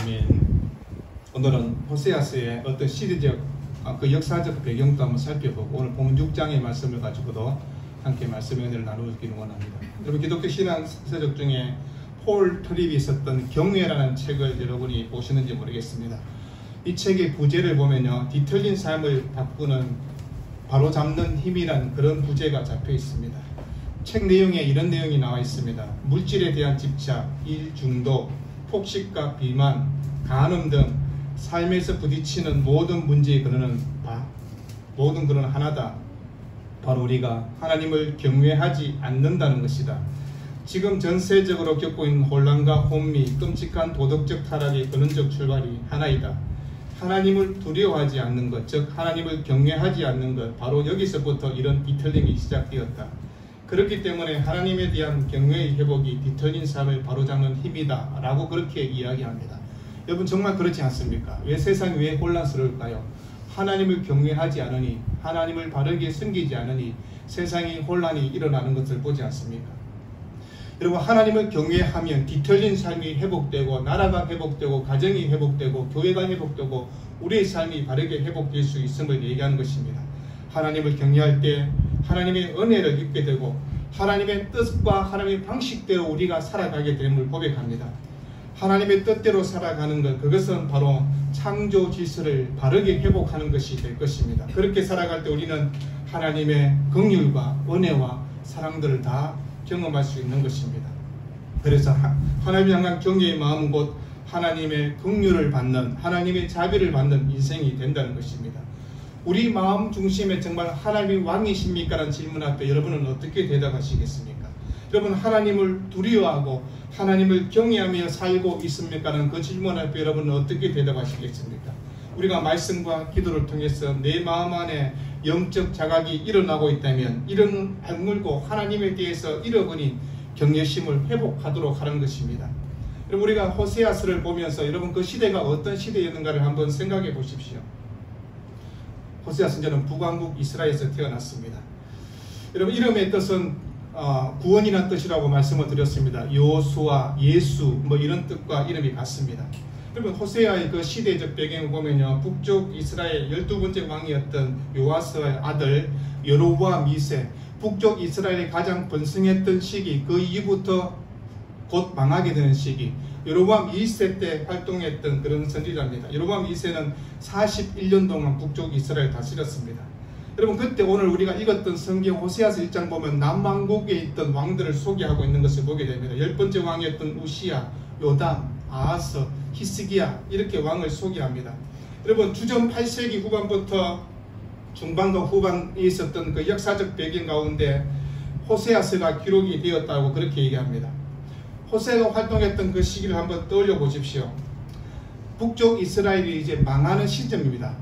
아멘. 오늘은 호세아서의 어떤 시대적 그 역사적 배경도 한번 살펴보고 오늘 본문 6장의 말씀을 가지고도 함께 말씀의 은혜를 나누기를 원합니다. 여러분 기독교 신앙 서적 중에 폴 트립이 썼던 경외라는 책을 여러분이 보시는지 모르겠습니다. 이 책의 부제를 보면요, 뒤틀린 삶을 바꾸는 바로잡는 힘이란 그런 부제가 잡혀 있습니다. 책 내용에 이런 내용이 나와 있습니다. 물질에 대한 집착, 일 중독, 폭식과 비만, 간음 등 삶에서 부딪히는 모든 문제의 근원은 모든 근원은 하나다. 바로 우리가 하나님을 경외하지 않는다는 것이다. 지금 전세적으로 겪고 있는 혼란과 혼미, 끔찍한 도덕적 타락의 근원적 출발이 하나이다. 하나님을 두려워하지 않는 것, 즉 하나님을 경외하지 않는 것, 바로 여기서부터 이런 뒤틀림이 시작되었다. 그렇기 때문에 하나님에 대한 경외의 회복이 뒤틀린 삶을 바로잡는 힘이다 라고 그렇게 이야기합니다. 여러분 정말 그렇지 않습니까? 왜 세상이 왜 혼란스러울까요? 하나님을 경외하지 않으니, 하나님을 바르게 섬기지 않으니 세상이 혼란이 일어나는 것을 보지 않습니까? 여러분 하나님을 경외하면 뒤틀린 삶이 회복되고, 나라가 회복되고, 가정이 회복되고, 교회가 회복되고, 우리의 삶이 바르게 회복될 수 있음을 얘기하는 것입니다. 하나님을 경외할 때 하나님의 은혜를 입게 되고 하나님의 뜻과 하나님의 방식대로 우리가 살아가게 됨을 고백합니다. 하나님의 뜻대로 살아가는 것, 그것은 바로 창조 질서를 바르게 회복하는 것이 될 것입니다. 그렇게 살아갈 때 우리는 하나님의 긍휼과 은혜와 사랑들을 다 경험할 수 있는 것입니다. 그래서 하나님을 향한 경외의 마음은 곧 하나님의 긍휼을 받는, 하나님의 자비를 받는 인생이 된다는 것입니다. 우리 마음 중심에 정말 하나님이 왕이십니까? 라는 질문 앞에 여러분은 어떻게 대답하시겠습니까? 여러분 하나님을 두려워하고 하나님을 경외하며 살고 있습니까? 라는 그 질문 앞에 여러분은 어떻게 대답하시겠습니까? 우리가 말씀과 기도를 통해서 내 마음 안에 영적 자각이 일어나고 있다면 이런 악물고 하나님에 대해서 잃어버린 경외심을 회복하도록 하는 것입니다. 여러분 우리가 호세아서를 보면서 여러분 그 시대가 어떤 시대였는가를 한번 생각해 보십시오. 호세아 선지자는 북왕국 이스라엘에서 태어났습니다. 여러분 이름의 뜻은 구원이라는 뜻이라고 말씀을 드렸습니다. 여호수아, 예수 이런 뜻과 이름이 같습니다. 여러분 호세아의 그 시대적 배경을 보면요, 북쪽 이스라엘 12번째 왕이었던 요아스의 아들 여로보암 2세, 북쪽 이스라엘이 가장 번성했던 시기, 그 이후부터 곧 망하게 되는 시기, 여로보암 2세 때 활동했던 그런 선지자입니다. 여로보암 2세는 41년 동안 북쪽 이스라엘 다스렸습니다. 여러분 그때 오늘 우리가 읽었던 성경 호세아서 1장 보면 남왕국에 있던 왕들을 소개하고 있는 것을 보게 됩니다. 10번째 왕이었던 우시야, 요담, 아하스, 히스기야, 이렇게 왕을 소개합니다. 여러분 주전 8세기 후반부터 중반과 후반에 있었던 그 역사적 배경 가운데 호세아서가 기록이 되었다고 그렇게 얘기합니다. 호세아가 활동했던 그 시기를 한번 떠올려 보십시오. 북쪽 이스라엘이 이제 망하는 시점입니다.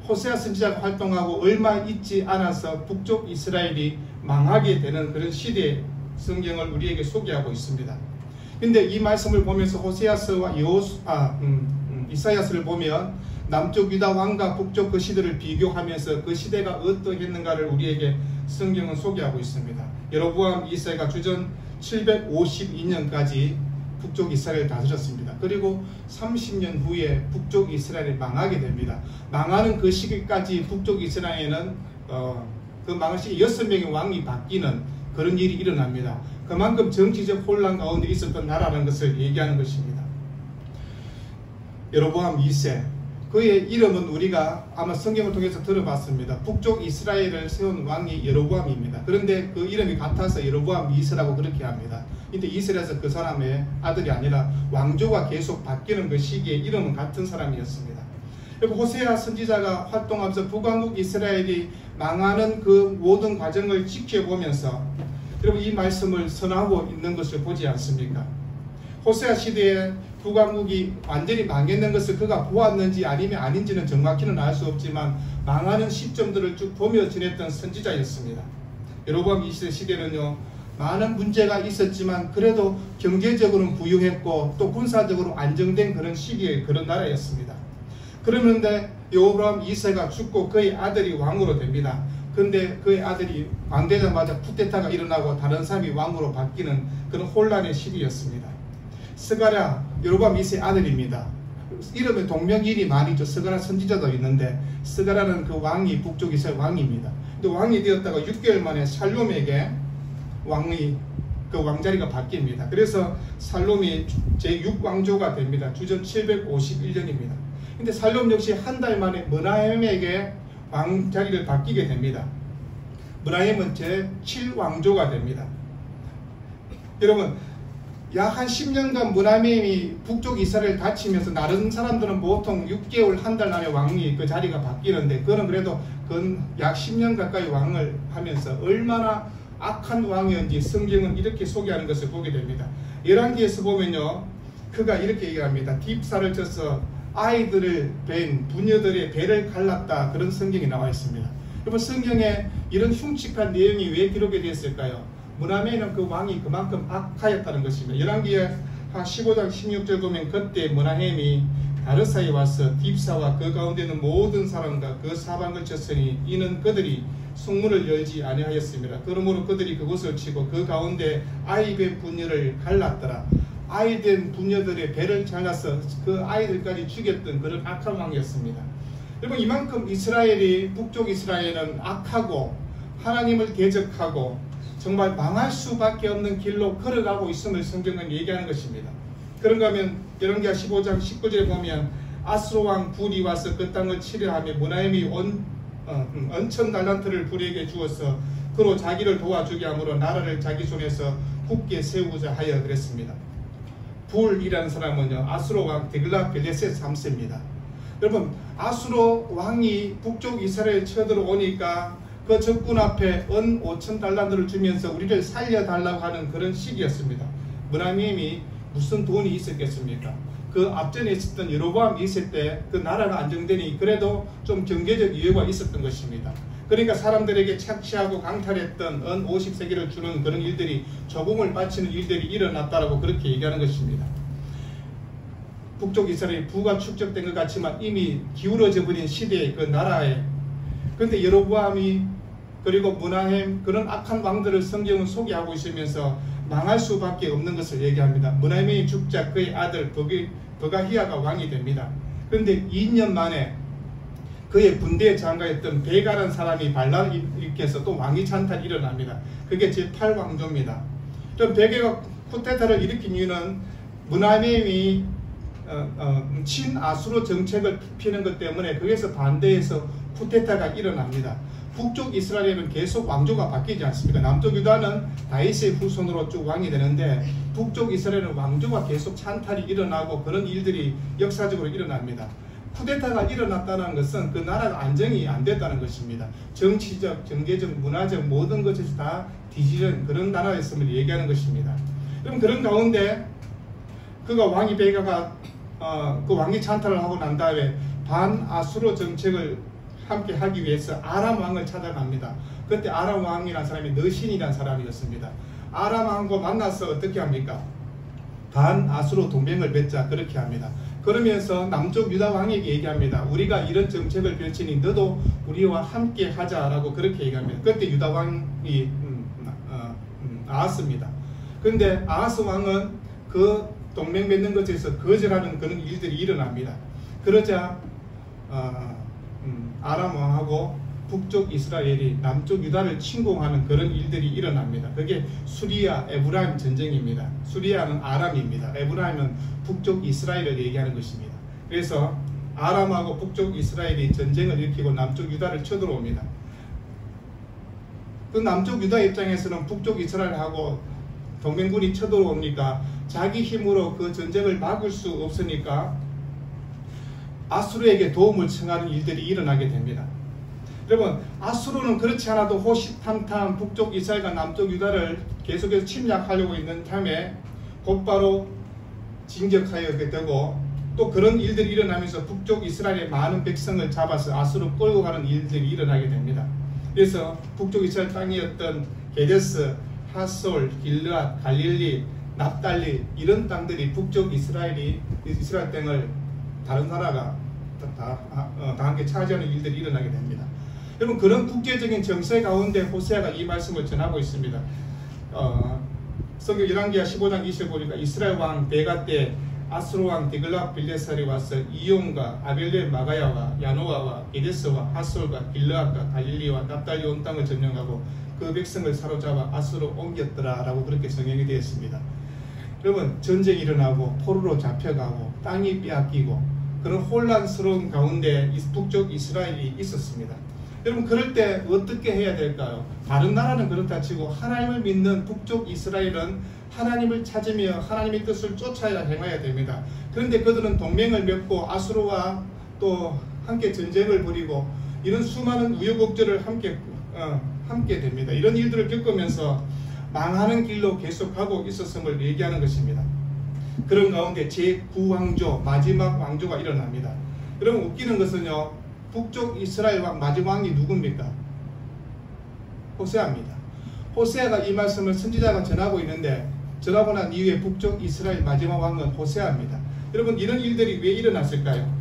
호세아 선지자가 활동하고 얼마 있지 않아서 북쪽 이스라엘이 망하게 되는 그런 시대의 성경을 우리에게 소개하고 있습니다. 근데 이 말씀을 보면서 호세아서와 이사야서를 보면 남쪽 유다 왕과 북쪽 그 시대를 비교하면서 그 시대가 어떠했는가를 우리에게 성경은 소개하고 있습니다. 여로보암 2세가 주전 752년까지 북쪽 이스라엘을 다스렸습니다. 그리고 30년 후에 북쪽 이스라엘이 망하게 됩니다. 망하는 그 시기까지 북쪽 이스라엘에는 그 망할 시기 6명의 왕이 바뀌는 그런 일이 일어납니다. 그만큼 정치적 혼란 가운데 있었던 나라라는 것을 얘기하는 것입니다. 여로보암 2세, 그의 이름은 우리가 아마 성경을 통해서 들어봤습니다. 북쪽 이스라엘을 세운 왕이 여로보암입니다. 그런데 그 이름이 같아서 여로보암 2세라고 그렇게 합니다. 근데 이스라엘에서 그 사람의 아들이 아니라 왕조가 계속 바뀌는 그 시기에 이름은 같은 사람이었습니다. 그리고 호세아 선지자가 활동하면서 북왕국 이스라엘이 망하는 그 모든 과정을 지켜보면서 여러분 이 말씀을 선하고 있는 것을 보지 않습니까? 호세아 시대에 북왕국이 완전히 망했는 것을 그가 보았는지 아니면 아닌지는 정확히는 알 수 없지만 망하는 시점들을 쭉 보며 지냈던 선지자였습니다. 여로보암 2세 시대는요, 많은 문제가 있었지만 그래도 경제적으로는 부유했고 또 군사적으로 안정된 그런 시기의 그런 나라였습니다. 그러는데 여로보암 2세가 죽고 그의 아들이 왕으로 됩니다. 그런데 그의 아들이 왕 되자마자 쿠데타가 일어나고 다른 사람이 왕으로 바뀌는 그런 혼란의 시기였습니다. 스가랴 여로보암 2세 아들입니다. 이름에 동명이인이 많이 있죠. 스가랴 선지자도 있는데 스가랴는 그 왕이 북쪽 이스라엘 왕입니다. 근데 왕이 되었다가 6개월 만에 살롬에게 그 왕자리가 바뀝니다. 그래서 살롬이 제6왕조가 됩니다. 주전 751년입니다. 근데 살롬 역시 한 달 만에 므나헴에게 왕자리를 바뀌게 됩니다. 므나헴은 제7왕조가 됩니다. 여러분, 약 한 10년간 므나헴이 북쪽 이스라엘을 다치면서 다른 사람들은 보통 6개월 한 달 안에 왕이 그 자리가 바뀌는데 그는 그래도 약 10년 가까이 왕을 하면서 얼마나 악한 왕이었는지 성경은 이렇게 소개하는 것을 보게 됩니다. 열왕기에서 보면요, 그가 이렇게 얘기합니다. 딥사를 쳐서 아이들을 벤 부녀들의 배를 갈랐다, 그런 성경이 나와 있습니다. 여러분, 성경에 이런 흉측한 내용이 왜 기록이 되었을까요? 므나헴에는 그 왕이 그만큼 악하였다는 것입니다. 열왕기에 한 15장 16절 보면 그때 므나헴이 다르사에 와서 딥사와 그 가운데 있는 모든 사람과 그 사방을 쳤으니 이는 그들이 성문을 열지 아니하였습니다. 그러므로 그들이 그곳을 치고 그 가운데 아이의 부녀를 갈랐더라. 아이된 부녀들의 배를 잘라서 그 아이들까지 죽였던 그런 악한 왕이었습니다. 여러분, 이만큼 이스라엘이, 북쪽 이스라엘은 악하고 하나님을 대적하고 정말 망할 수밖에 없는 길로 걸어가고 있음을 성경은 얘기하는 것입니다. 그런가 하면 열왕기하 15장 19절에 보면 아수르 왕 불이 와서 그 땅을 치려하며 므나헴이 언천 달란트를 불에게 주어서 그로 자기를 도와주게 하므로 나라를 자기 손에서 굳게 세우고자 하여 그랬습니다. 불이라는 사람은요, 아수르 왕 데글라벨레셋 3세입니다. 여러분, 아수르 왕이 북쪽 이스라엘 쳐들어오니까 그 적군 앞에 은 5천 달란트를 주면서 우리를 살려달라고 하는 그런 시기였습니다. 므나헴이 무슨 돈이 있었겠습니까? 그 앞전에 있었던 여로보암이 있을 때 그 나라가 안정되니 그래도 좀 경제적 이유가 있었던 것입니다. 그러니까 사람들에게 착취하고 강탈했던 은 50세기를 주는 그런 일들이, 조공을 바치는 일들이 일어났다라고 그렇게 얘기하는 것입니다. 북쪽 이스라엘이 부가 축적된 것 같지만 이미 기울어져 버린 시대의 그 나라에, 그런데 여로보암이 그리고 므나헴, 그런 악한 왕들을 성경은 소개하고 있으면서 망할 수밖에 없는 것을 얘기합니다. 므나헴이 죽자 그의 아들 버가히야가 왕이 됩니다. 그런데 2년 만에 그의 군대에 장가했던 베가라는 사람이 반란을 일으켜서 또 왕위 찬탈이 일어납니다. 그게 제8왕조입니다. 좀 베가가 쿠데타를 일으킨 이유는 므나헴이 친아수르 정책을 피는 것 때문에 거기에서 반대해서 쿠데타가 일어납니다. 북쪽 이스라엘은 계속 왕조가 바뀌지 않습니까? 남쪽 유다는 다윗의 후손으로 쭉 왕이 되는데 북쪽 이스라엘은 왕조가 계속 찬탈이 일어나고 그런 일들이 역사적으로 일어납니다. 쿠데타가 일어났다는 것은 그 나라가 안정이 안 됐다는 것입니다. 정치적, 경제적, 문화적 모든 것에서 다 뒤지는 그런 나라였음을 얘기하는 것입니다. 그럼 그런 가운데 그가 왕이 베가가 그 왕위 찬탈을 하고 난 다음에 반아수르 정책을 함께 하기 위해서 아람 왕을 찾아갑니다. 그때 아람 왕이라는 사람이 너신이라는 사람이었습니다. 아람 왕과 만나서 어떻게 합니까? 반아수르 동맹을 맺자, 그렇게 합니다. 그러면서 남쪽 유다 왕에게 얘기합니다. 우리가 이런 정책을 펼치니 너도 우리와 함께 하자라고 그렇게 얘기합니다. 그때 유다 왕이 아하스입니다. 그런데 아하스 왕은 그 동맹 맺는 것에서 거절하는 그런 일들이 일어납니다. 그러자 아람 왕하고 북쪽 이스라엘이 남쪽 유다를 침공하는 그런 일들이 일어납니다. 그게 수리아 에브라임 전쟁입니다. 수리아는 아람입니다. 에브라임은 북쪽 이스라엘을 얘기하는 것입니다. 그래서 아람하고 북쪽 이스라엘이 전쟁을 일으키고 남쪽 유다를 쳐들어옵니다. 그 남쪽 유다 입장에서는 북쪽 이스라엘하고 동맹군이 쳐들어오니까 자기 힘으로 그 전쟁을 막을 수 없으니까 아수르에게 도움을 청하는 일들이 일어나게 됩니다. 여러분, 아수르는 그렇지 않아도 호시탐탐 북쪽 이스라엘과 남쪽 유다를 계속해서 침략하려고 있는 탐에 곧바로 진격하게 되고 또 그런 일들이 일어나면서 북쪽 이스라엘의 많은 백성을 잡아서 아수르 끌고 가는 일들이 일어나게 됩니다. 그래서 북쪽 이스라엘 땅이었던 게데스, 하솔, 길르앗, 갈릴리, 납달리 이런 땅들이 북쪽 이스라엘 땅을 다른 나라가 다 함께 차지하는 일들이 일어나게 됩니다. 여러분, 그런 국제적인 정세 가운데 호세아가 이 말씀을 전하고 있습니다. 성경 열왕기하 15장 20절 보니까 이스라엘 왕 베가 때 아수르왕 디글랏 빌레살이 와서 이용과 아벨레 마가야와 야노아와 에데스와 하솔과 길르앗과 갈릴리와 납달리 온 땅을 점령하고 그 백성을 사로잡아 아수르로 옮겼더라 라고 그렇게 성경이 되어 있습니다. 여러분, 전쟁이 일어나고 포로로 잡혀가고 땅이 빼앗기고 그런 혼란스러운 가운데 북쪽 이스라엘이 있었습니다. 여러분, 그럴 때 어떻게 해야 될까요? 다른 나라는 그렇다 치고 하나님을 믿는 북쪽 이스라엘은 하나님을 찾으며 하나님의 뜻을 쫓아야 행해야 됩니다. 그런데 그들은 동맹을 맺고 아수르와 또 함께 전쟁을 벌이고 이런 수많은 우여곡절을 함께 됩니다. 이런 일들을 겪으면서 망하는 길로 계속하고 있었음을 얘기하는 것입니다. 그런 가운데 제9왕조 마지막 왕조가 일어납니다. 여러분, 웃기는 것은요, 북쪽 이스라엘 왕 마지막 왕이 누굽니까? 호세아입니다. 호세아가 이 말씀을 선지자가 전하고 있는데 전하고 난 이후에 북쪽 이스라엘 마지막 왕은 호세아입니다. 여러분, 이런 일들이 왜 일어났을까요?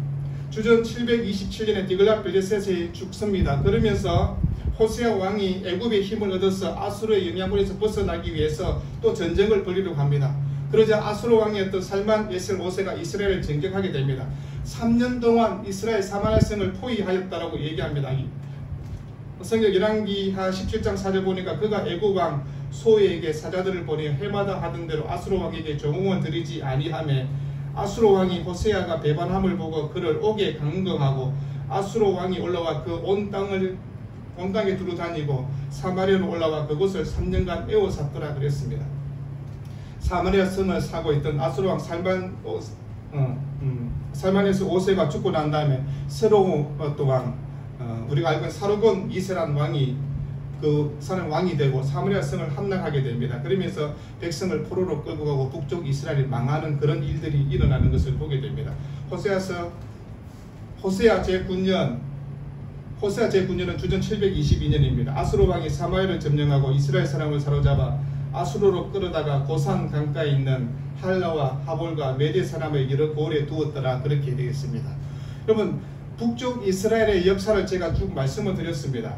주전 727년에 디글랏 빌레셋이 죽습니다. 그러면서 호세아 왕이 애굽의 힘을 얻어서 아수르의 영향권에서 벗어나기 위해서 또 전쟁을 벌이려고 합니다. 그러자 아수르 왕이었던 살만 예셀 5세가 이스라엘을 전격하게 됩니다. 3년 동안 이스라엘 사마리아성을 포위하였다라고 얘기합니다. 성경 열왕기하 17장 4절 보니까 그가 애굽 왕 소에게 사자들을 보내 해마다 하던 대로 아수르 왕에게 조공을 드리지 아니하며 아수르 왕이 호세아가 배반함을 보고 그를 옥에 강경하고 아수르 왕이 올라와 그 온 땅에 두루다니고 사마리아로 올라와 그곳을 3년간 에워쌌더라 그랬습니다. 사마리아 성을 사고 있던 아수르 왕 살만에서 5세가 죽고 난 다음에 새로운 또 왕, 우리가 알고 있는 사르곤 2세라는 왕이 그 사는 왕이 되고 사마리아 성을 함락하게 됩니다. 그러면서 백성을 포로로 끌고 가고 북쪽 이스라엘이 망하는 그런 일들이 일어나는 것을 보게 됩니다. 호세아 제9년은 주전 722년입니다. 아수르 왕이 사마리아를 점령하고 이스라엘 사람을 사로잡아 아수르로 끌어다가 고산 강가에 있는 할라와 하볼과 메대 사람의 여러 고을에 두었더라 그렇게 되겠습니다. 여러분, 북쪽 이스라엘의 역사를 제가 쭉 말씀을 드렸습니다.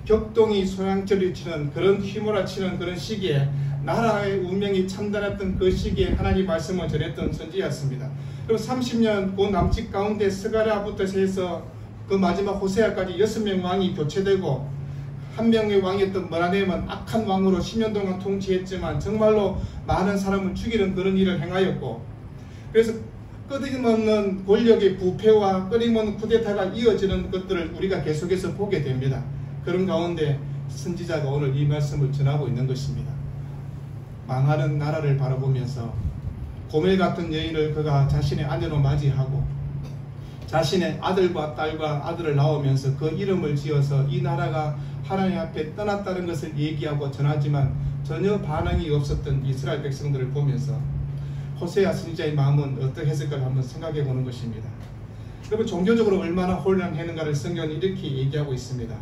격동이 소양절이 치는 그런 휘몰아치는 그런 시기에 나라의 운명이 참단했던 그 시기에 하나님 말씀을 전했던 선지였습니다. 그리고 30년 그 남짓 가운데 스가랴부터 해서 그 마지막 호세아까지 6명 왕이 교체되고 한 명의 왕이었던 머라넴은 악한 왕으로 10년 동안 통치했지만 정말로 많은 사람을 죽이는 그런 일을 행하였고, 그래서 끊임없는 권력의 부패와 끊임없는 쿠데타가 이어지는 것들을 우리가 계속해서 보게 됩니다. 그런 가운데 선지자가 오늘 이 말씀을 전하고 있는 것입니다. 망하는 나라를 바라보면서 고멜 같은 여인을 그가 자신의 아내로 맞이하고 자신의 아들과 딸과 아들을 낳으면서 그 이름을 지어서 이 나라가 하나님 앞에 떠났다는 것을 얘기하고 전하지만 전혀 반응이 없었던 이스라엘 백성들을 보면서 호세아 선지자의 마음은 어떻게 했을까 한번 생각해 보는 것입니다. 여러분, 종교적으로 얼마나 혼란했는가를 성경은 이렇게 얘기하고 있습니다.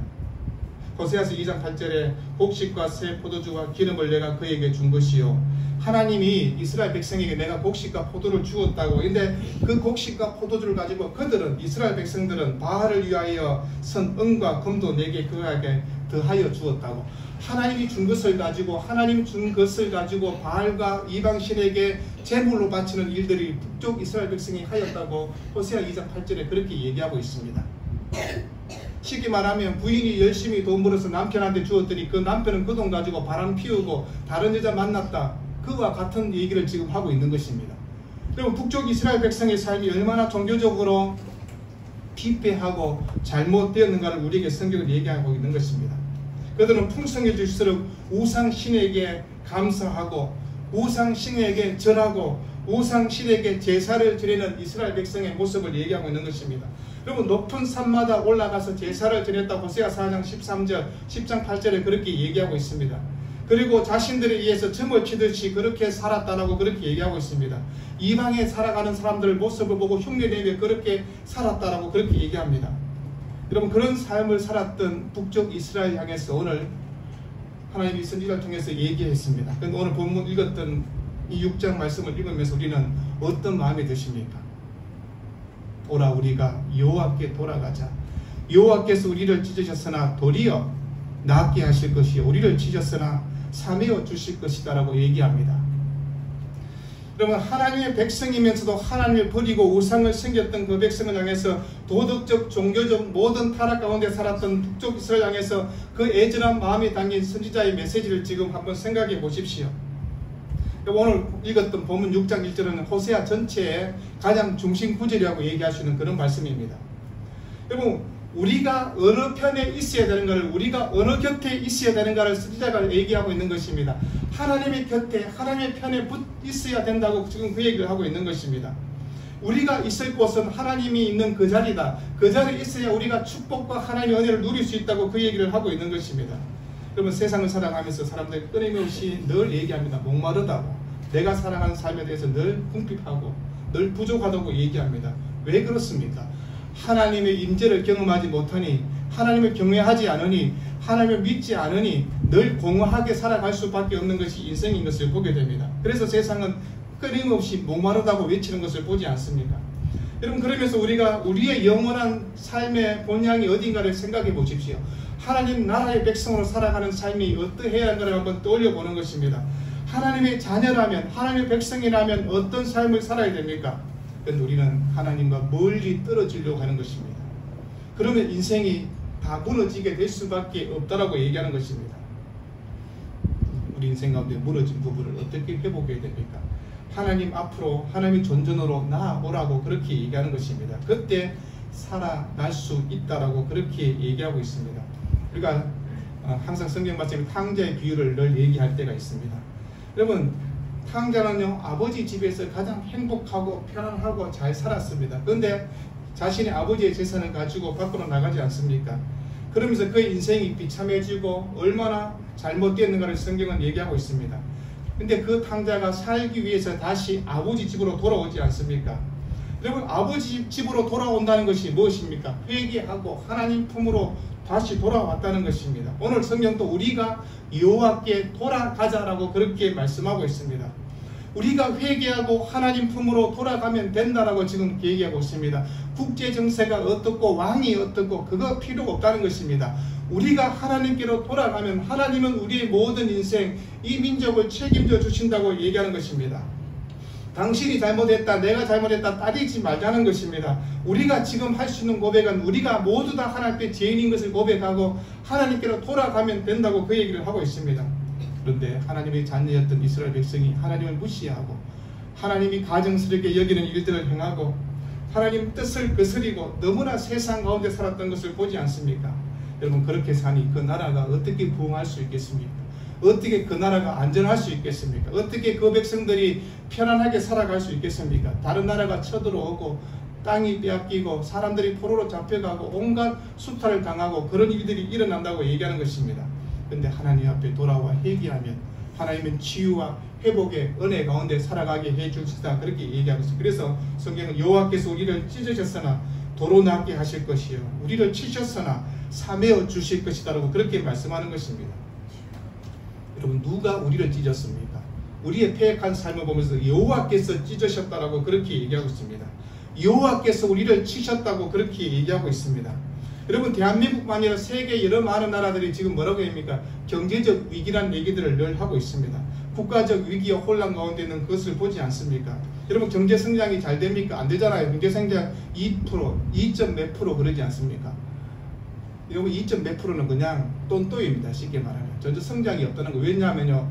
호세아서 2장 8절에 곡식과 새 포도주와 기름을 내가 그에게 준 것이요, 하나님이 이스라엘 백성에게 내가 곡식과 포도를 주었다고. 근데 그 곡식과 포도주를 가지고 그들은, 이스라엘 백성들은 바알을 위하여 선 은과 금도 내게 그에게 더하여 주었다고. 하나님이 준 것을 가지고, 하나님 준 것을 가지고 바알과 이방신에게 제물로 바치는 일들이 북쪽 이스라엘 백성이 하였다고 호세아 2장 8절에 그렇게 얘기하고 있습니다. 쉽게 말하면 부인이 열심히 돈 벌어서 남편한테 주었더니 그 남편은 그 돈 가지고 바람 피우고 다른 여자 만났다. 그와 같은 얘기를 지금 하고 있는 것입니다. 그리고 북쪽 이스라엘 백성의 삶이 얼마나 종교적으로 피폐하고 잘못되었는가를 우리에게 성경을 얘기하고 있는 것입니다. 그들은 풍성해질수록 우상신에게 감사하고 우상신에게 절하고 우상신에게 제사를 드리는 이스라엘 백성의 모습을 얘기하고 있는 것입니다. 여러분, 높은 산마다 올라가서 제사를 드렸다 호세아 4장 13절 10장 8절에 그렇게 얘기하고 있습니다. 그리고 자신들에 의해서 점을 치듯이 그렇게 살았다라고 그렇게 얘기하고 있습니다. 이방에 살아가는 사람들의 모습을 보고 흉내내며 그렇게 살았다라고 그렇게 얘기합니다. 여러분, 그런 삶을 살았던 북쪽 이스라엘 향해서 오늘 하나님이 선지자를 통해서 얘기했습니다. 그런데 오늘 본문 읽었던 이 6장 말씀을 읽으면서 우리는 어떤 마음이 드십니까? 오라 우리가 여호와께 돌아가자. 여호와께서 우리를 찢으셨으나 도리어 낫게 하실 것이요, 우리를 찢었으나 사매어 주실 것이다 라고 얘기합니다. 여러분, 하나님의 백성이면서도 하나님을 버리고 우상을 섬겼던 그 백성을 향해서 도덕적, 종교적 모든 타락 가운데 살았던 북쪽 이스라엘 향해서 그 애절한 마음이 담긴 선지자의 메시지를 지금 한번 생각해 보십시오. 오늘 읽었던 본문 6장 1절은 호세아 전체의 가장 중심 구절이라고 얘기할 수 있는 그런 말씀입니다. 여러분, 우리가 어느 편에 있어야 되는가를, 우리가 어느 곁에 있어야 되는가를 선지자가 얘기하고 있는 것입니다. 하나님의 곁에, 하나님의 편에 있어야 된다고 지금 그 얘기를 하고 있는 것입니다. 우리가 있을 곳은 하나님이 있는 그 자리다. 그 자리에 있어야 우리가 축복과 하나님의 은혜를 누릴 수 있다고 그 얘기를 하고 있는 것입니다. 그러면 세상을 살아가면서 사람들이 끊임없이 늘 얘기합니다. 목마르다고. 내가 살아가는 삶에 대해서 늘 궁핍하고 늘 부족하다고 얘기합니다. 왜 그렇습니까? 하나님의 임재를 경험하지 못하니, 하나님을 경외하지 않으니, 하나님을 믿지 않으니 늘 공허하게 살아갈 수밖에 없는 것이 인생인 것을 보게 됩니다. 그래서 세상은 끊임없이 목마르다고 외치는 것을 보지 않습니까? 여러분, 그러면서 우리가 우리의 영원한 삶의 본향이 어딘가를 생각해 보십시오. 하나님 나라의 백성으로 살아가는 삶이 어떠해야 하는가를 한번 떠올려 보는 것입니다. 하나님의 자녀라면, 하나님의 백성이라면 어떤 삶을 살아야 됩니까? 그런데 우리는 하나님과 멀리 떨어지려고 하는 것입니다. 그러면 인생이 다 무너지게 될 수밖에 없다라고 얘기하는 것입니다. 우리 인생 가운데 무너진 부분을 어떻게 회복해야 됩니까? 하나님 앞으로, 하나님의 존전으로 나아오라고 그렇게 얘기하는 것입니다. 그때 살아날 수 있다라고 그렇게 얘기하고 있습니다. 우리가 항상 성경 말씀에 탕자의 비유를 늘 얘기할 때가 있습니다. 여러분, 탕자는요, 아버지 집에서 가장 행복하고 편안하고 잘 살았습니다. 그런데 자신의 아버지의 재산을 가지고 밖으로 나가지 않습니까? 그러면서 그 인생이 비참해지고 얼마나 잘못되었는가를 성경은 얘기하고 있습니다. 근데 그 탕자가 살기 위해서 다시 아버지 집으로 돌아오지 않습니까? 여러분, 아버지 집으로 돌아온다는 것이 무엇입니까? 회개하고 하나님 품으로 다시 돌아왔다는 것입니다. 오늘 성경도 우리가 여호와께 돌아가자라고 그렇게 말씀하고 있습니다. 우리가 회개하고 하나님 품으로 돌아가면 된다라고 지금 얘기하고 있습니다. 국제 정세가 어떻고 왕이 어떻고 그거 필요가 없다는 것입니다. 우리가 하나님께로 돌아가면 하나님은 우리의 모든 인생, 이 민족을 책임져 주신다고 얘기하는 것입니다. 당신이 잘못했다, 내가 잘못했다 따지지 말자는 것입니다. 우리가 지금 할 수 있는 고백은 우리가 모두 다 하나님께 죄인인 것을 고백하고 하나님께로 돌아가면 된다고 그 얘기를 하고 있습니다. 그런데 하나님의 자녀였던 이스라엘 백성이 하나님을 무시하고 하나님이 가증스럽게 여기는 일들을 행하고 하나님 뜻을 거스리고 너무나 세상 가운데 살았던 것을 보지 않습니까? 여러분, 그렇게 사니 그 나라가 어떻게 부흥할 수 있겠습니까? 어떻게 그 나라가 안전할 수 있겠습니까? 어떻게 그 백성들이 편안하게 살아갈 수 있겠습니까? 다른 나라가 쳐들어오고 땅이 빼앗기고 사람들이 포로로 잡혀가고 온갖 수탈을 당하고 그런 일들이 일어난다고 얘기하는 것입니다. 그런데 하나님 앞에 돌아와 회개하면 하나님은 치유와 회복의 은혜 가운데 살아가게 해주시다 그렇게 얘기하고 있습니다. 그래서 성경은 여호와께서 우리를 찢으셨으나 도로 낫게 하실 것이요 우리를 치셨으나 사매어 주실 것이다라고 그렇게 말씀하는 것입니다. 여러분, 누가 우리를 찢었습니까? 우리의 패역한 삶을 보면서 여호와께서 찢으셨다라고 그렇게 얘기하고 있습니다. 여호와께서 우리를 치셨다고 그렇게 얘기하고 있습니다. 여러분, 대한민국만 아니라 세계 여러 많은 나라들이 지금 뭐라고 합니까? 경제적 위기라는 얘기들을 늘 하고 있습니다. 국가적 위기와 혼란 가운데 있는 그것을 보지 않습니까? 여러분, 경제 성장이 잘 됩니까? 안 되잖아요. 경제 성장 2%, 2몇 프로 그러지 않습니까? 여러분, 2몇 프로는 그냥 똔똔입니다. 쉽게 말하면. 전체 성장이 없다는 거. 왜냐하면요,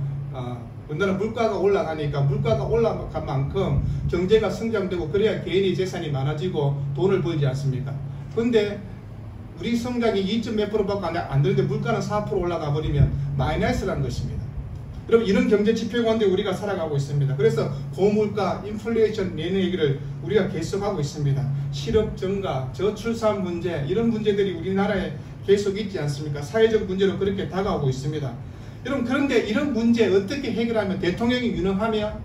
우리나라 물가가 올라가니까 물가가 올라간 만큼 경제가 성장되고 그래야 개인의 재산이 많아지고 돈을 벌지 않습니까? 그런데 우리 성장이 2몇 프로밖에 안 되는데 물가는 4% 올라가 버리면 마이너스라는 것입니다. 여러분, 이런 경제 지표 가운데 우리가 살아가고 있습니다. 그래서 고물가, 인플레이션 내는 얘기를 우리가 계속하고 있습니다. 실업 증가, 저출산 문제, 이런 문제들이 우리나라에 계속 있지 않습니까? 사회적 문제로 그렇게 다가오고 있습니다. 여러분, 그런데 이런 문제 어떻게 해결하면, 대통령이 유능하며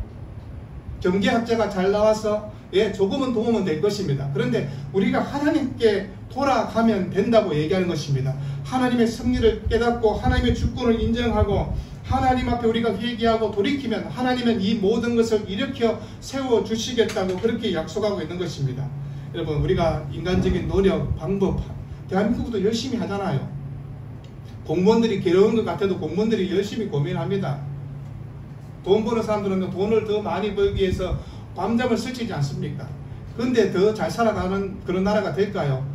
경제학자가 잘 나와서 조금은 도움은 될 것입니다. 그런데 우리가 하나님께 돌아가면 된다고 얘기하는 것입니다. 하나님의 섭리를 깨닫고 하나님의 주권을 인정하고 하나님 앞에 우리가 회개하고 돌이키면 하나님은 이 모든 것을 일으켜 세워주시겠다고 그렇게 약속하고 있는 것입니다. 여러분, 우리가 인간적인 노력, 방법, 대한민국도 열심히 하잖아요. 공무원들이 괴로운 것 같아도 공무원들이 열심히 고민합니다. 돈 버는 사람들은 돈을 더 많이 벌기 위해서 밤잠을 설치지 않습니까? 그런데 더 잘 살아가는 그런 나라가 될까요?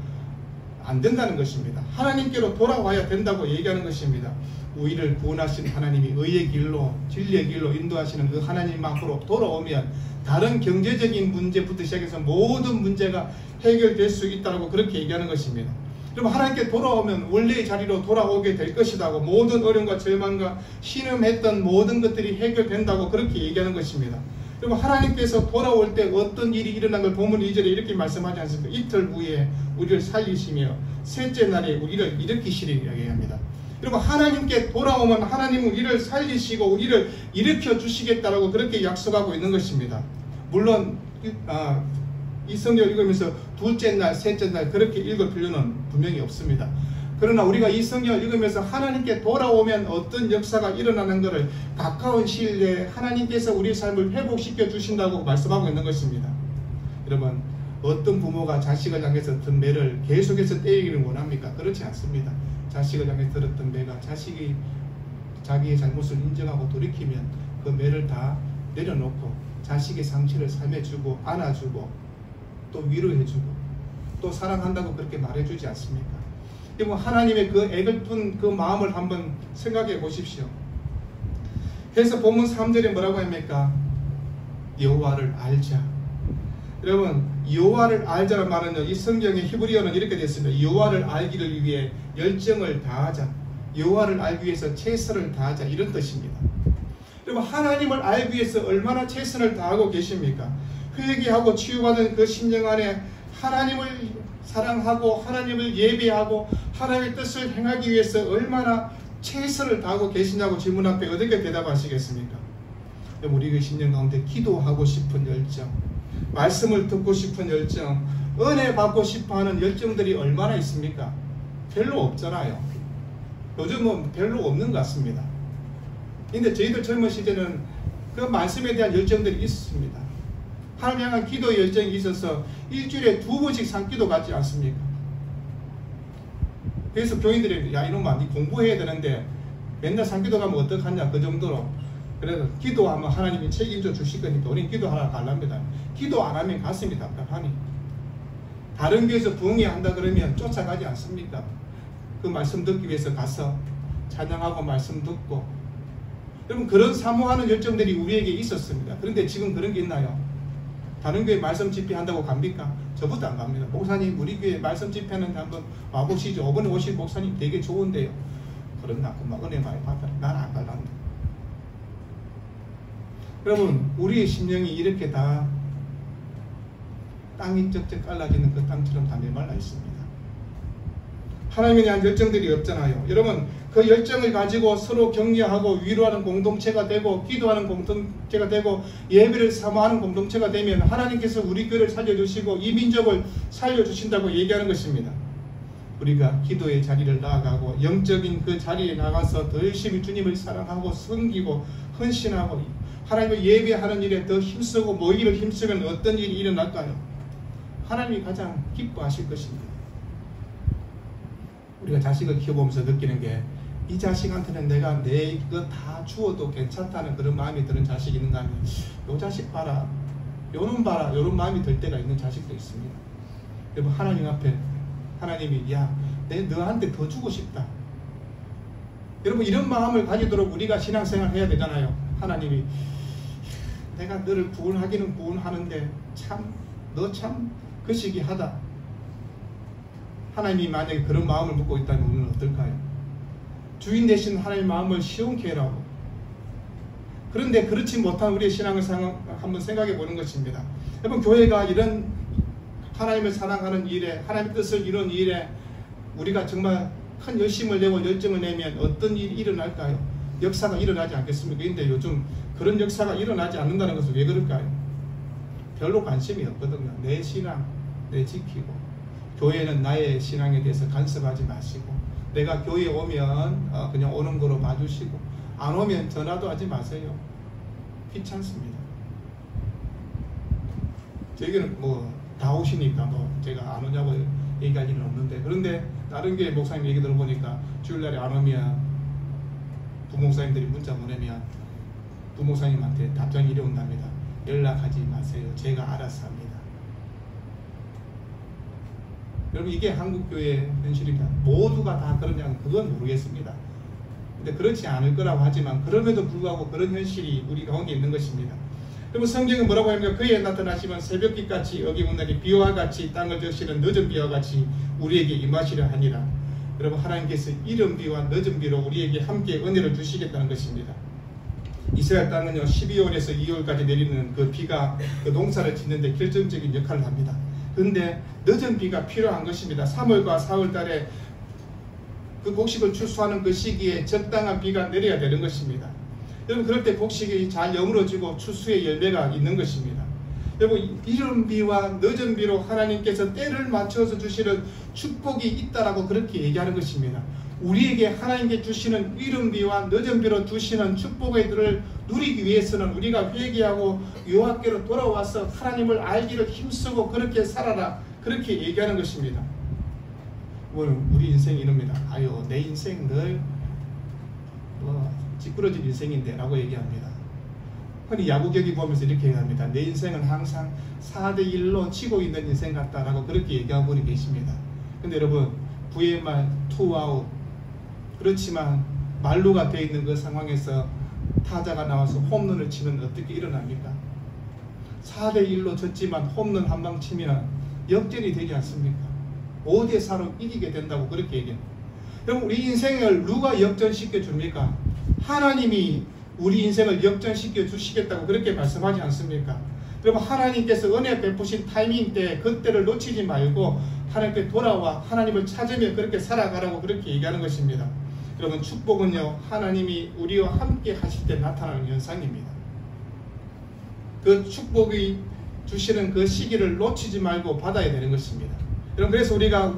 안 된다는 것입니다. 하나님께로 돌아와야 된다고 얘기하는 것입니다. 우리를 구원하신 하나님이 의의 길로 진리의 길로 인도하시는 그 하나님 앞으로 돌아오면 다른 경제적인 문제부터 시작해서 모든 문제가 해결될 수 있다고 그렇게 얘기하는 것입니다. 그럼 하나님께 돌아오면 원래의 자리로 돌아오게 될 것이라고, 모든 어려움과 절망과 신음했던 모든 것들이 해결된다고 그렇게 얘기하는 것입니다. 그리고 하나님께서 돌아올 때 어떤 일이 일어난 걸 본문 2절에 이렇게 말씀하지 않습니까? 이틀 후에 우리를 살리시며 셋째 날에 우리를 일으키시리라고 얘기합니다. 그리고 하나님께 돌아오면 하나님은 우리를 살리시고 우리를 일으켜 주시겠다라고 그렇게 약속하고 있는 것입니다. 물론 이 성경을 읽으면서 둘째 날, 셋째 날 그렇게 읽을 필요는 분명히 없습니다. 그러나 우리가 이 성경을 읽으면서 하나님께 돌아오면 어떤 역사가 일어나는 것을 가까운 시일 내에 하나님께서 우리 삶을 회복시켜 주신다고 말씀하고 있는 것입니다. 여러분, 어떤 부모가 자식을 향해서 든 매를 계속해서 때리기를 원합니까? 그렇지 않습니다. 자식을 향해 들었던 매가 자식이 자기의 잘못을 인정하고 돌이키면 그 매를 다 내려놓고 자식의 상처를 삶해주고 안아주고 또 위로해주고 또 사랑한다고 그렇게 말해주지 않습니까? 그리고 하나님의 그 애글픈 그 마음을 한번 생각해 보십시오. 그래서 본문 3절에 뭐라고 합니까? 여호와를 알자. 여러분, 여호와를 알자는 말은요, 이 성경의 히브리어는 이렇게 됐습니다. 여호와를 알기를 위해 열정을 다하자, 여호와를 알기 위해서 최선을 다하자, 이런 뜻입니다. 여러분, 하나님을 알기 위해서 얼마나 최선을 다하고 계십니까? 회개하고 치유받은 그 심령 안에 하나님을 사랑하고 하나님을 예배하고 하나님의 뜻을 행하기 위해서 얼마나 최선을 다하고 계시냐고 질문 앞에 어떻게 대답하시겠습니까? 우리의 심령 가운데 기도하고 싶은 열정, 말씀을 듣고 싶은 열정, 은혜 받고 싶어하는 열정들이 얼마나 있습니까? 별로 없잖아요. 요즘은 별로 없는 것 같습니다. 근데 저희들 젊은 시대는 그 말씀에 대한 열정들이 있습니다. 하나님 향한 기도의 열정이 있어서 일주일에 2번씩 산기도 갖지 않습니까? 그래서 교인들이 야 이놈아 니 공부해야 되는데 맨날 산기도 가면 어떡하냐 그 정도로. 그래서 기도하면 하나님이 책임져 주실 거니까 우리는 기도하러 가랍니다. 기도 안 하면 가슴이 답답하니. 다른 교회에서 부흥회 한다 그러면 쫓아가지 않습니까? 그 말씀 듣기 위해서 가서 찬양하고 말씀 듣고. 여러분, 그런 사모하는 열정들이 우리에게 있었습니다. 그런데 지금 그런 게 있나요? 다른 교회 말씀 집회 한다고 갑니까? 저부터 안 갑니다. 목사님 우리 교회 말씀 집회하는데 한번 와보시죠. 이번에 오실 목사님 되게 좋은데요. 그런다. 그만 은혜 많이 받아라. 난 안 갈란다. 여러분, 우리의 심령이 이렇게 다 땅이 쩍쩍 갈라지는 그 땅처럼 다 메말라 있습니다. 하나님에 대한 열정들이 없잖아요. 여러분, 그 열정을 가지고 서로 격려하고 위로하는 공동체가 되고 기도하는 공동체가 되고 예배를 사모하는 공동체가 되면 하나님께서 우리 교회를 살려주시고 이 민족을 살려주신다고 얘기하는 것입니다. 우리가 기도의 자리를 나아가고 영적인 그 자리에 나가서 더 열심히 주님을 사랑하고 섬기고 헌신하고 하나님을 예배하는 일에 더 힘쓰고 모이기를 힘쓰면 어떤 일이 일어날까요? 하나님이 가장 기뻐하실 것입니다. 우리가 자식을 키워보면서 느끼는 게 이 자식한테는 내가 내 이거 다 주어도 괜찮다는 그런 마음이 드는 자식이 있는가 하면 요 자식 봐라, 요놈 봐라, 요런 마음이 들 때가 있는 자식도 있습니다. 여러분, 하나님 앞에 하나님이 야, 내 너한테 더 주고 싶다. 여러분, 이런 마음을 가지도록 우리가 신앙생활 해야 되잖아요. 하나님이 내가 너를 구원하기는 구원하는데 참 너 참 그 시기하다. 하나님이 만약에 그런 마음을 묻고 있다면 우리는 어떨까요? 주인 되신 하나님의 마음을 시원케 해라고. 그런데 그렇지 못한 우리의 신앙을 한번 생각해 보는 것입니다. 여러분, 교회가 이런 하나님을 사랑하는 일에, 하나님의 뜻을 이룬 일에 우리가 정말 큰 열심을 내고 열정을 내면 어떤 일이 일어날까요? 역사가 일어나지 않겠습니까? 그런데 요즘 그런 역사가 일어나지 않는다는 것은 왜 그럴까요? 별로 관심이 없거든요. 내 신앙, 내 지키고. 교회는 나의 신앙에 대해서 간섭하지 마시고, 내가 교회에 오면 그냥 오는 거로 봐주시고, 안 오면 전화도 하지 마세요. 귀찮습니다. 저희는 뭐 다 오시니까 뭐 제가 안 오냐고 얘기할 일은 없는데, 그런데 다른 교회 목사님 얘기 들어보니까 주일날에 안 오면 부목사님들이 문자 보내면 부목사님한테 답장이 이래 온답니다. 연락하지 마세요. 제가 알아서 합니다. 여러분, 이게 한국교회의 현실입니다. 모두가 다 그러냐면 그건 모르겠습니다. 근데 그렇지 않을 거라고 하지만 그럼에도 불구하고 그런 현실이 우리 가운데 있는 것입니다. 그러면 성경은 뭐라고 합니까? 그에 나타나시면 새벽빛같이 여기 문날이 비와 같이 땅을 적시는 늦은 비와 같이 우리에게 임하시려 하니라. 여러분, 하나님께서 이른 비와 늦은 비로 우리에게 함께 은혜를 주시겠다는 것입니다. 이스라엘 땅은요 12월에서 2월까지 내리는 그 비가 그 농사를 짓는 데 결정적인 역할을 합니다. 그런데 늦은 비가 필요한 것입니다. 3월과 4월 달에 그 곡식을 추수하는 그 시기에 적당한 비가 내려야 되는 것입니다. 여러분, 그럴 때 곡식이 잘 여물어지고 추수의 열매가 있는 것입니다. 여러분, 이른 비와 늦은 비로 하나님께서 때를 맞춰서 주시는 축복이 있다라고 그렇게 얘기하는 것입니다. 우리에게 하나님께 주시는 이른 비와 늦은 비로 주시는 축복을 누리기 위해서는 우리가 회개하고 여호와께로 돌아와서 하나님을 알기를 힘쓰고 그렇게 살아라, 그렇게 얘기하는 것입니다. 우리 인생이 이럽니다. 아유, 내 인생 늘 찌끄러진 인생인데 라고 얘기합니다. 흔히 야구 경기 보면서 이렇게 얘기합니다. 내 인생은 항상 4대1로 치고 있는 인생 같다라고 그렇게 얘기하고 분이 계십니다. 근데 여러분, VMR, 투아웃, 그렇지만 말루가 되어 있는 그 상황에서 타자가 나와서 홈런을 치면 어떻게 일어납니까? 4대1로 졌지만 홈런 한 방 치면 역전이 되지 않습니까? 5대4로 이기게 된다고 그렇게 얘기합니다. 여러분, 우리 인생을 누가 역전시켜 줍니까? 하나님이 우리 인생을 역전시켜 주시겠다고 그렇게 말씀하지 않습니까? 여러분, 하나님께서 은혜 베푸신 타이밍 때 그때를 놓치지 말고 하나님께 돌아와 하나님을 찾으며 그렇게 살아가라고 그렇게 얘기하는 것입니다. 여러분, 축복은요 하나님이 우리와 함께 하실 때 나타나는 현상입니다. 그 축복이 주시는 그 시기를 놓치지 말고 받아야 되는 것입니다. 여러분, 그래서 우리가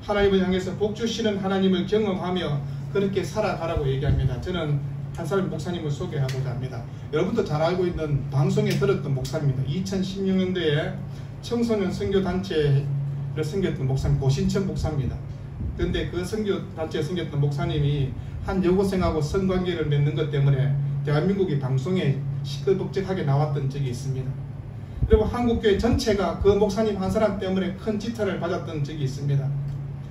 하나님을 향해서 복 주시는 하나님을 경험하며 그렇게 살아가라고 얘기합니다. 저는 한 사람 목사님을 소개하고자 합니다. 여러분도 잘 알고 있는 방송에 들었던 목사입니다. 2016년도에 청소년 선교단체를 섬겼던 목사님, 고신천 목사입니다. 그런데 그 선교단체에 섬겼던 목사님이 한 여고생하고 성관계를 맺는 것 때문에 대한민국이 방송에 시끌벅적하게 나왔던 적이 있습니다. 그리고 한국교회 전체가 그 목사님 한 사람 때문에 큰 지탄을 받았던 적이 있습니다.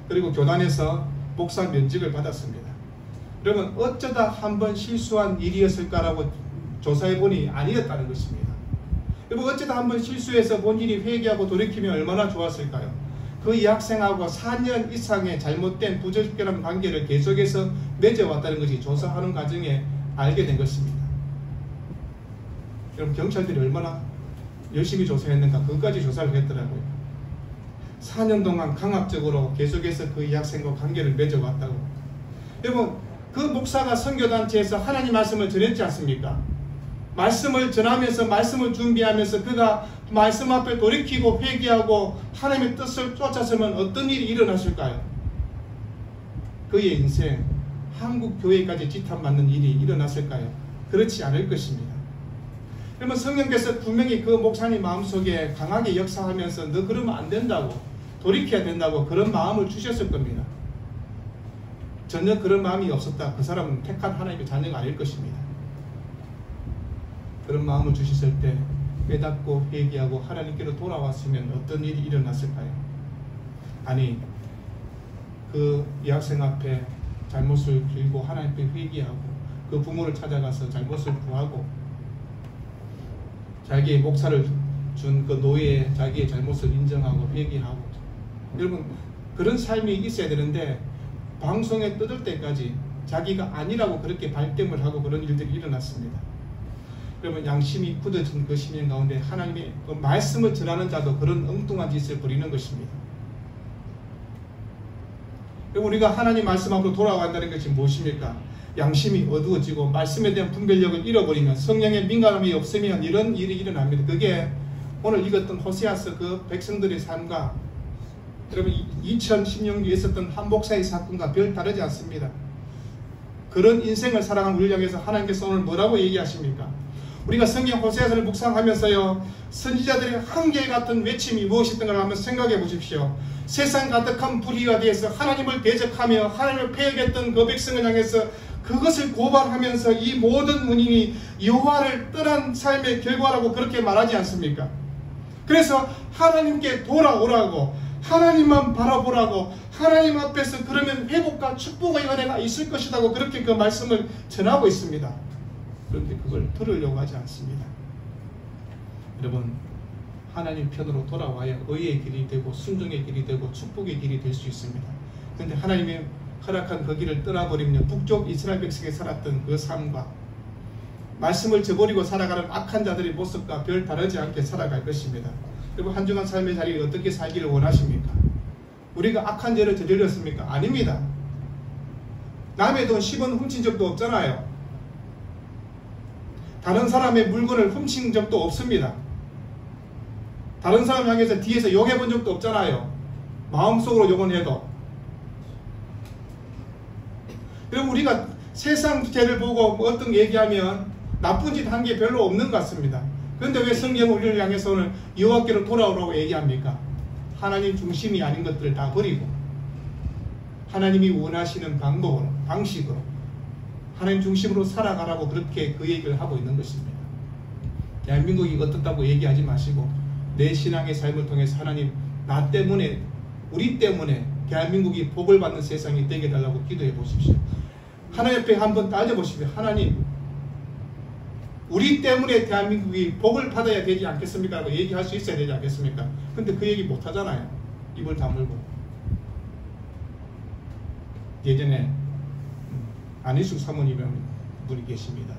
그리고 교단에서 목사 면직을 받았습니다. 여러분, 어쩌다 한번 실수한 일이었을까라고 조사해보니 아니었다는 것입니다. 여러분, 어쩌다 한번 실수해서 본인이 회개하고 돌이키면 얼마나 좋았을까요? 그 이 학생하고 4년 이상의 잘못된 부적절한 관계를 계속해서 맺어왔다는 것이 조사하는 과정에 알게 된 것입니다. 여러분, 경찰들이 얼마나 열심히 조사했는가, 그것까지 조사를 했더라고요. 4년 동안 강압적으로 계속해서 그 이 학생과 관계를 맺어왔다고. 여러분, 그 목사가 선교단체에서 하나님 말씀을 전했지 않습니까? 말씀을 전하면서 말씀을 준비하면서 그가 말씀 앞에 돌이키고 회개하고 하나님의 뜻을 쫓았으면 어떤 일이 일어났을까요? 그의 인생, 한국 교회까지 지탄받는 일이 일어났을까요? 그렇지 않을 것입니다. 그러면 성령께서 분명히 그 목사님 마음속에 강하게 역사하면서 너 그러면 안 된다고, 돌이켜야 된다고 그런 마음을 주셨을 겁니다. 전혀 그런 마음이 없었다. 그 사람은 택한 하나님의 자녀가 아닐 것입니다. 그런 마음을 주셨을 때 깨닫고 회개하고 하나님께로 돌아왔으면 어떤 일이 일어났을까요? 아니, 그 여학생 앞에 잘못을 들고 하나님께 회개하고 그 부모를 찾아가서 잘못을 구하고 자기의 목사를 준 그 노예에 자기의 잘못을 인정하고 회개하고, 여러분, 그런 삶이 있어야 되는데 방송에 떠들 때까지 자기가 아니라고 그렇게 발뺌을 하고 그런 일들이 일어났습니다. 여러분, 양심이 굳어진 그 시민 가운데 하나님의 그 말씀을 전하는 자도 그런 엉뚱한 짓을 벌이는 것입니다. 여러분, 우리가 하나님 말씀 앞으로 돌아간다는 것이 무엇입니까? 양심이 어두워지고 말씀에 대한 분별력을 잃어버리면, 성령의 민감함이 없으면 이런 일이 일어납니다. 그게 오늘 읽었던 호세아서 그 백성들의 삶과 여러분 2016년에 있었던 한 목사의 사건과 별 다르지 않습니다. 그런 인생을 살아가는 우리를 향해서 하나님께서 오늘 뭐라고 얘기하십니까? 우리가 성경 호세아서를 묵상하면서요, 선지자들의 한결같은 외침이 무엇이었던가 한번 생각해 보십시오. 세상 가득한 불의와 대해서 하나님을 대적하며 하나님을 폐역했던 그 백성을 향해서 그것을 고발하면서 이 모든 문인이 여호와를 떠난 삶의 결과라고 그렇게 말하지 않습니까? 그래서 하나님께 돌아오라고, 하나님만 바라보라고, 하나님 앞에서 그러면 회복과 축복의 은혜가 있을 것이라고 그렇게 그 말씀을 전하고 있습니다. 그런데 그걸 들으려고 하지 않습니다. 여러분, 하나님 편으로 돌아와야 의의 길이 되고 순종의 길이 되고 축복의 길이 될 수 있습니다. 그런데 하나님이 허락한 그 길을 떠나버리면 북쪽 이스라엘 백성이 살았던 그 삶과 말씀을 저버리고 살아가는 악한 자들의 모습과 별 다르지 않게 살아갈 것입니다. 여러분, 한 주간 삶의 자리를 어떻게 살기를 원하십니까? 우리가 악한 죄를 저질렀습니까? 아닙니다. 남의 돈 10원 훔친 적도 없잖아요. 다른 사람의 물건을 훔친 적도 없습니다. 다른 사람 향해서 뒤에서 욕해본 적도 없잖아요. 마음속으로 욕은 해도. 여러분, 우리가 세상 죄를 보고 어떤 얘기하면 나쁜 짓 한 게 별로 없는 것 같습니다. 그런데 왜 성경 우리를 향해서 오늘 여호와께로 돌아오라고 얘기합니까? 하나님 중심이 아닌 것들을 다 버리고 하나님이 원하시는 방법으로, 방식으로 하나님 중심으로 살아가라고 그렇게 그 얘기를 하고 있는 것입니다. 대한민국이 어떻다고 얘기하지 마시고 내 신앙의 삶을 통해서 하나님, 나 때문에, 우리 때문에 대한민국이 복을 받는 세상이 되게 해달라고 기도해 보십시오. 하나님 앞에 한번 따져보십시오. 하나님, 우리 때문에 대한민국이 복을 받아야 되지 않겠습니까? 라고 얘기할 수 있어야 되지 않겠습니까? 근데 그 얘기 못 하잖아요. 입을 다물고. 예전에 안희숙 사모님이라는 분이 계십니다.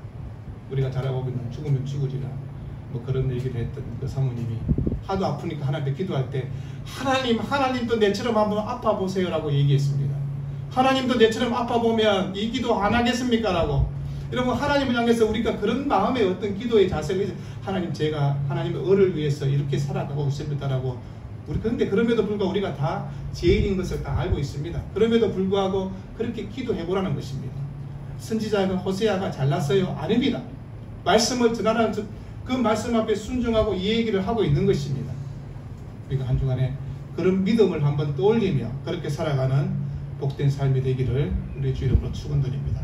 우리가 잘 알고 있는 죽으면 죽으리라 뭐 그런 얘기를 했던 그 사모님이 하도 아프니까 하나님께 기도할 때 하나님도 내처럼 한번 아파보세요 라고 얘기했습니다. 하나님도 내처럼 아파보면 이 기도 안 하겠습니까? 라고. 여러분, 하나님을 향해서 우리가 그런 마음의 어떤 기도의 자세를, 하나님, 제가 하나님의 의를 위해서 이렇게 살아가고 있습니다라고. 그런데 그럼에도 불구하고 우리가 다 죄인인 것을 다 알고 있습니다. 그럼에도 불구하고 그렇게 기도해 보라는 것입니다. 선지자가 호세아가 잘났어요? 아닙니다. 말씀을 전하는 그 말씀 앞에 순종하고 이 얘기를 하고 있는 것입니다. 우리가 한 주간에 그런 믿음을 한번 떠올리며 그렇게 살아가는 복된 삶이 되기를 우리 주 이름으로 축원드립니다.